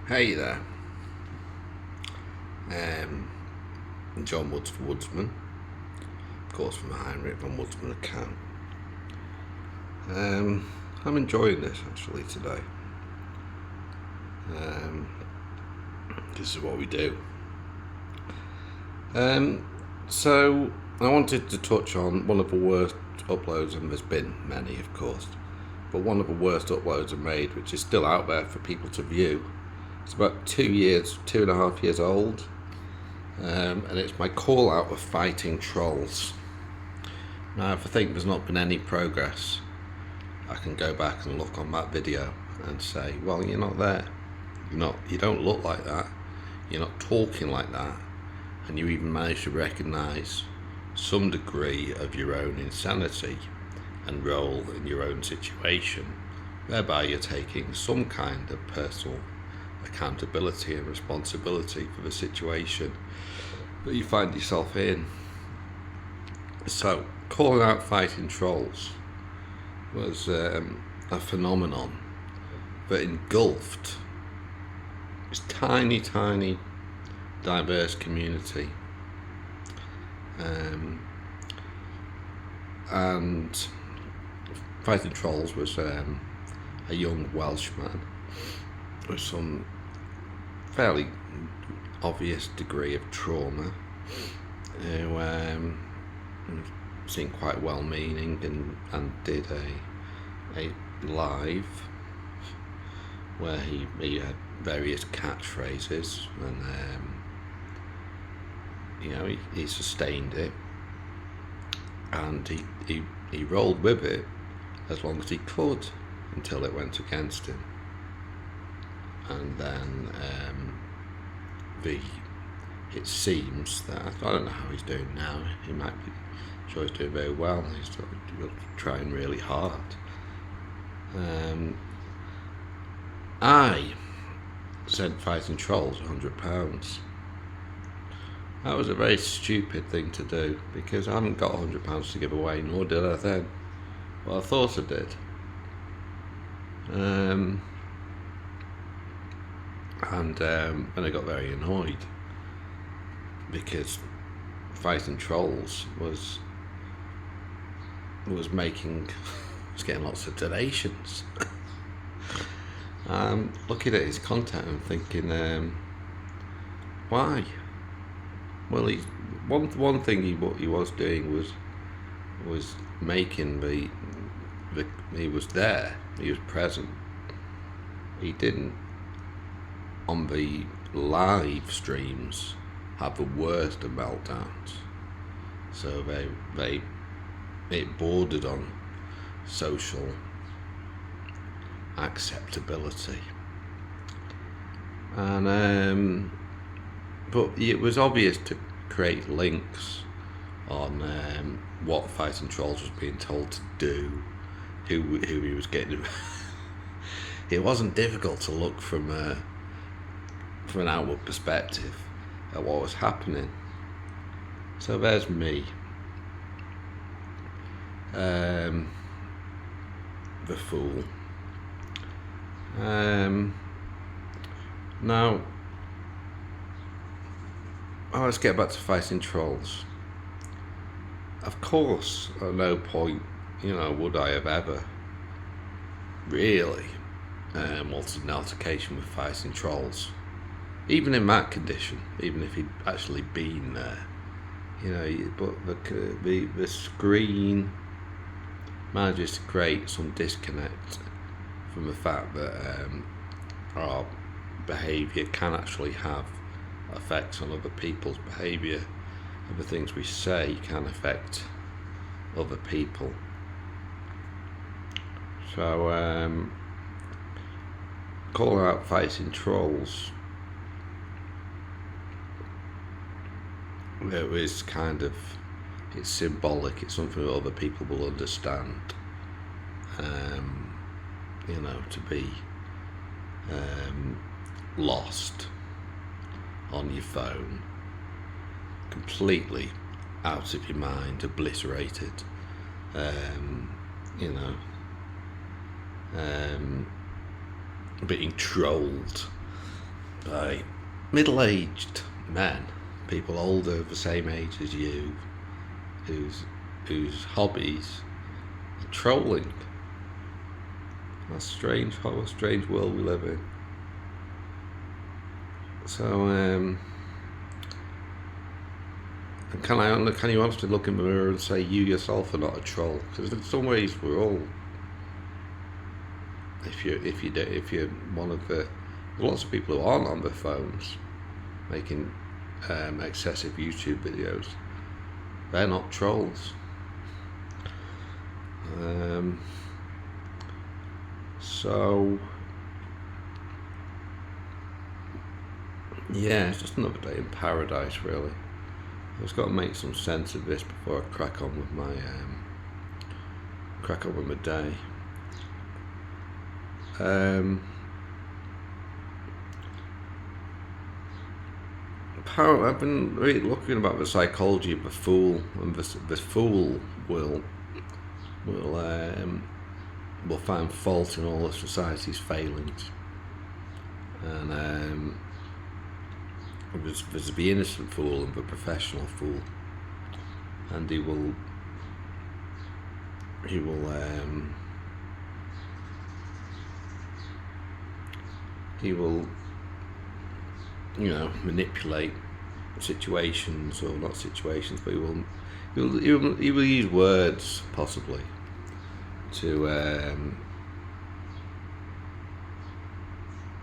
Hey there, um, John Woods for Woodsman, of course from the Heinrich von Woodsman account. I'm enjoying this actually today. Um, this is what we do. So I wanted to touch on one of the worst uploads, and there's been many of course, but one of the worst uploads I made, which is still out there for people to view. It's about 2.5 years old. And it's my call out of fighting trolls. Now, if I think there's not been any progress, I can go back and look on that video and say, well, you're not there. You don't look like that. You're not talking like that. And you even manage to recognise some degree of your own insanity and role in your own situation, whereby you're taking some kind of personal accountability and responsibility for the situation that you find yourself in. So, calling out fighting trolls was a phenomenon that engulfed this tiny, diverse community. And fighting trolls was a young Welshman with some fairly obvious degree of trauma, who seemed quite well-meaning and did a live where he had various catchphrases, and he sustained it, and he rolled with it as long as he could until it went against him. And then it seems that, I don't know how he's doing now. He might be, sure he's doing very well. He's trying really hard. I sent fighting trolls £100. That was a very stupid thing to do, because I haven't got £100 to give away, nor did I then. Well, I thought I did. And I got very annoyed because fighting trolls was getting lots of donations. Looking at his content and thinking, why? Well, one thing he was doing was making he was there, he was present. He didn't, on the live streams, have the worst of meltdowns. So it bordered on social acceptability. And but it was obvious to create links on what fighting trolls was being told to do, who he was getting. It wasn't difficult to look from an outward perspective at what was happening. So there's me, the fool. Now, let's get back to fighting trolls. Of course, at no point, would I have ever really wanted an altercation with fighting trolls. Even in that condition, even if he'd actually been there, but the screen manages to create some disconnect from the fact that our behaviour can actually have effects on other people's behaviour, and the things we say can affect other people. So, calling out fighting trolls, it's symbolic, it's something that other people will understand, to be lost on your phone, completely out of your mind, obliterated, being trolled by middle-aged men, people older, the same age as you, whose hobbies are trolling. That's strange. What a strange world we live in. So, can you honestly look in the mirror and say you yourself are not a troll? Because in some ways we're all. If you're one of the, there's lots of people who aren't on their phones making excessive YouTube videos. They're not trolls. So yeah, it's just another day in paradise, really. I've just got to make some sense of this before I crack on with my day. Apparently, I've been really looking about the psychology of the fool, and the fool will find fault in all of society's failings, and there's the innocent fool and the professional fool, and he will manipulate situations, or not situations, but he will use words possibly to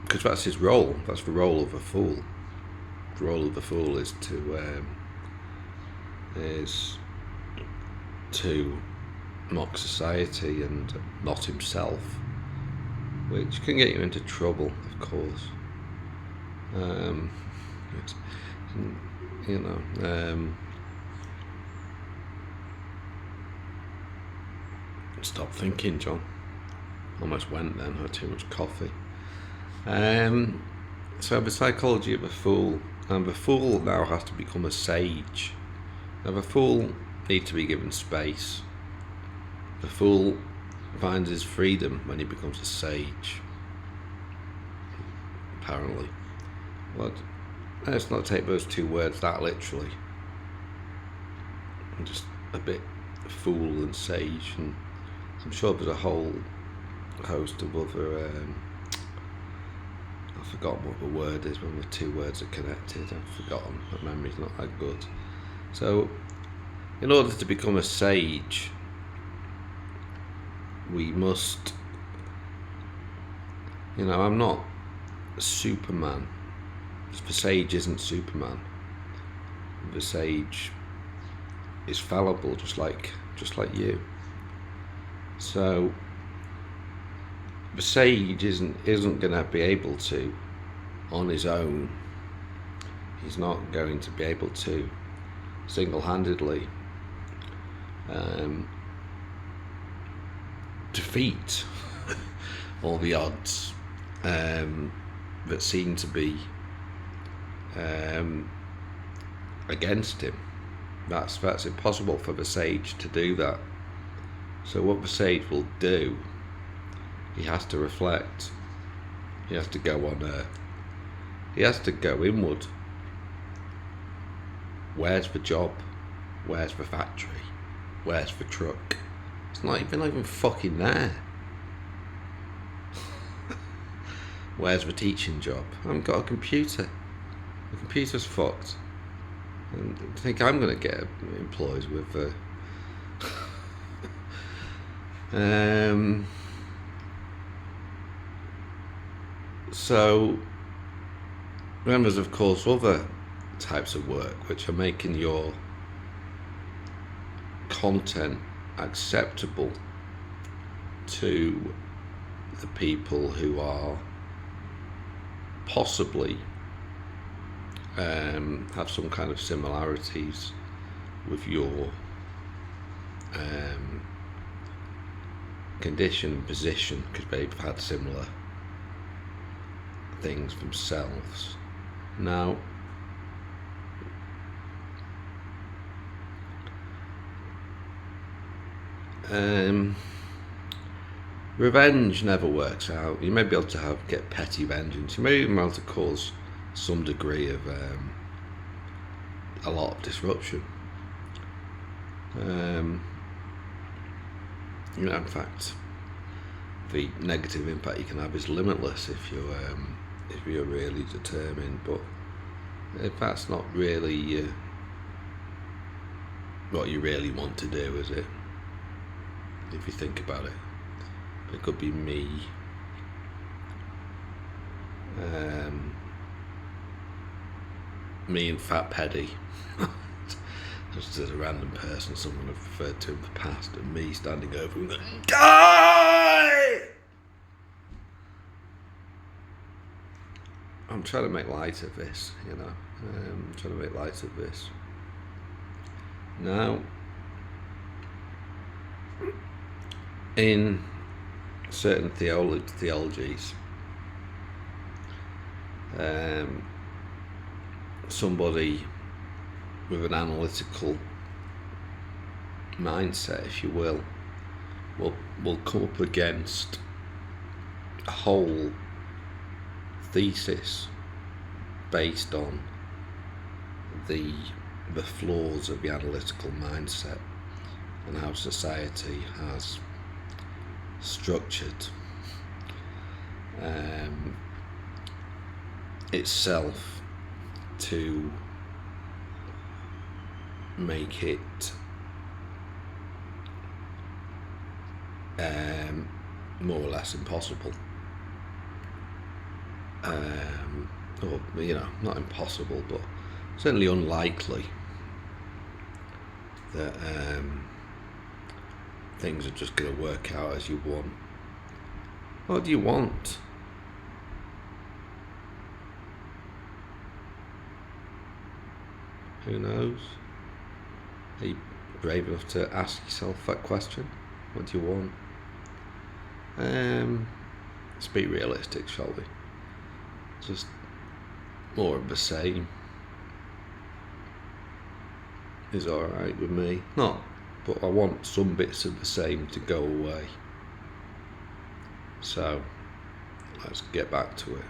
because that's his role. That's the role of a fool. The role of the fool is to mock society and not himself, which can get you into trouble, of course. Stop thinking, John. Almost went then, had too much coffee. So the psychology of a fool, and the fool now has to become a sage. Now the fool needs to be given space. The fool finds his freedom when he becomes a sage, apparently. But let's not take those two words that literally. I'm just a bit fool and sage, and I'm sure there's a whole host of other I've forgotten what the word is when the two words are connected. I've forgotten. My memory's not that good. So in order to become a sage, we must, I'm not Superman. The sage isn't Superman. The sage is fallible, just like you. So the sage isn't going to be able to, on his own. He's not going to be able to single-handedly defeat all the odds that seem to be against him. That's impossible for the sage to do that. So what the sage will do, he has to reflect. He has to go he has to go inward. Where's the job? Where's the factory? Where's the truck? It's not even fucking there. Where's the teaching job? I haven't got a computer. The computer's fucked. And I think I'm going to get employed with so then there's of course other types of work which are making your content acceptable to the people who are possibly have some kind of similarities with your condition, position, because they've had similar things themselves. Now, revenge never works out. You may be able to get petty vengeance. You may even be able to cause some degree of a lot of disruption. In fact, the negative impact you can have is limitless if you're really determined. But if that's not really what you really want to do, is it? If you think about it, it could be me. Me and Fat Paddy, just as a random person someone have referred to in the past, and me standing over and going, die! I'm trying to make light of this, I'm trying to make light of this. Now, in certain theologies, somebody with an analytical mindset, if you will come up against a whole thesis based on the flaws of the analytical mindset and how society has structured itself to make it more or less impossible, or not impossible, but certainly unlikely that things are just going to work out as you want. What do you want? Who knows? Are you brave enough to ask yourself that question? What do you want? Let's be realistic, shall we? Just more of the same is alright with me. Not, but I want some bits of the same to go away. So, let's get back to it.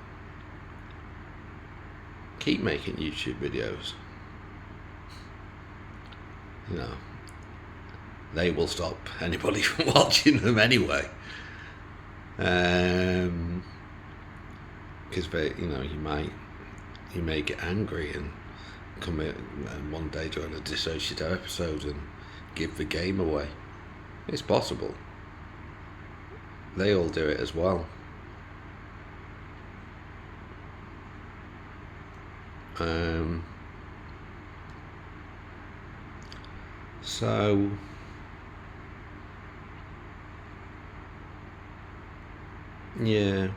Keep making YouTube videos. They will stop anybody from watching them anyway. Because you may get angry and come in and one day join a dissociative episode and give the game away. It's possible. They all do it as well. So yeah.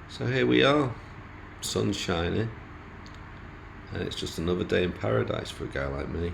So here we are. Sun's shining. And it's just another day in paradise for a guy like me.